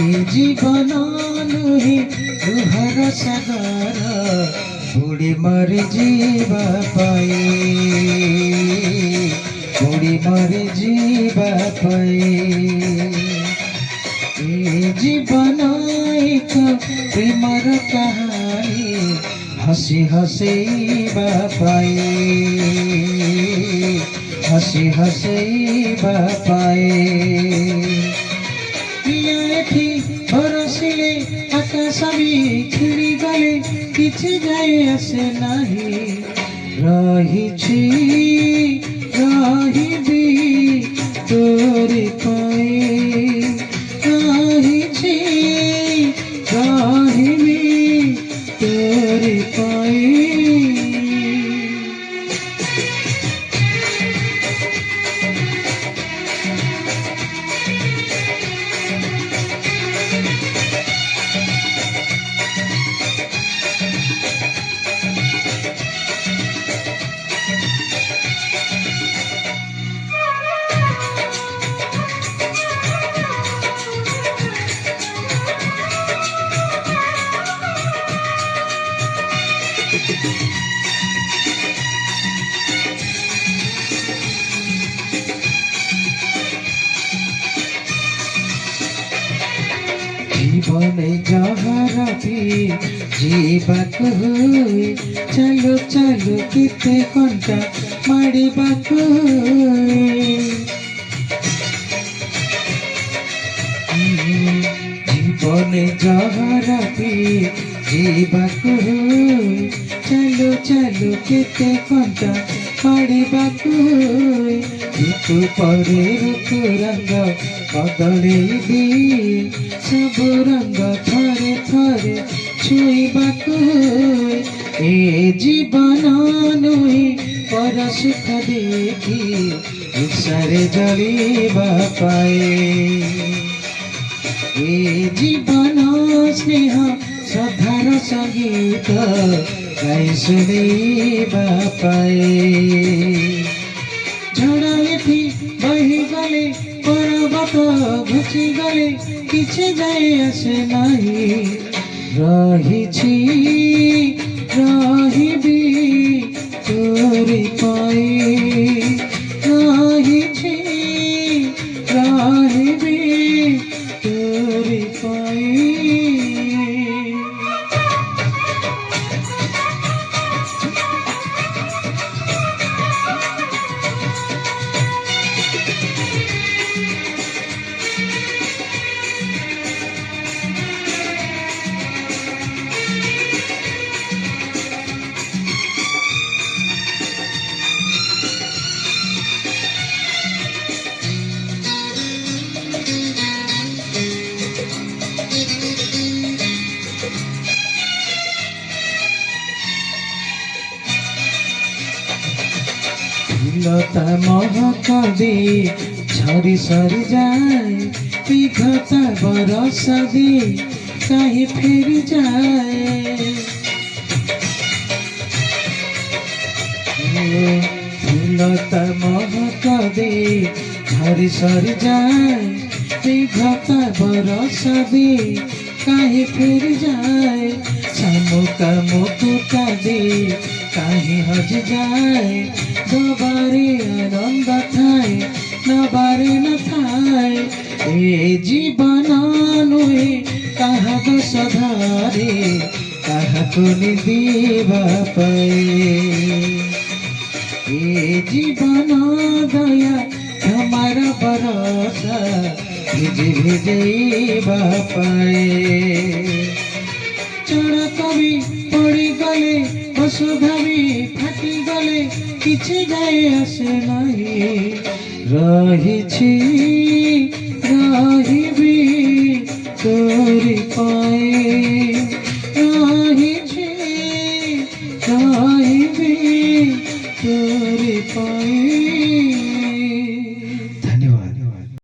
जीवन नुहे लुहर सागर बुड़ी मरी जीवा पाए बुड़ी मरी जीवा पाए जीवन एक प्रेमर कहानी हसी हसी पाए हसी हसी पाए बरसिले आकाश भी छिड़ी गले किछि जाए आसे नहीं रहिछि रहिबी तोरे पाए रहिछि रहिबी तोरे पाए জীবনে যাহারাতে জীবাক হুয়ে চলো চলো কেতে ঘন্টা মারিবাক হুয়ে জীবনে যাহারাতে জীবাক হুয়ে চলো চলো কেতে ঘন্টা মারিবাক হুয়ে ঋতু পরে ঋতু রঙ বদলেই দিয়ে सब रंग थरे थरे छुईबाकु ए जीवन नुहे पर सुख देखी ईर्षारे जलिबा पाए ए जीवन स्नेह श्रद्धार संगीत गाई शुनिबा पाए झड़ा एठी बही गले पर्वत घुची गले किछि जाए आसे नहीं रहिछि रहिबी तोरे पाए रहिछि रहिबी तोरे पाए लता महक दे झरी सरी जाए विघता बरस दे कहीं फिर जाए लता महक दे झरी सरी जाए विघता बरस दे कहीं फिर जाए शामुका मुकुटा दे कहीं हज जाए दोबारे आनंद थाए नबारे न थाए ए जीवन नुहे कहा दोष धारे कहा को निदिबा पाए ए जीवन दया हमारा भरोसा भिजे भिजेबा पाए चढ़ा कवि पड़ी गले वसुधा भी फाटी गले किछि जाए आसे नहीं रहिछि रहिबी तोरे पाए रहिछि रहिबी तोरे पाए।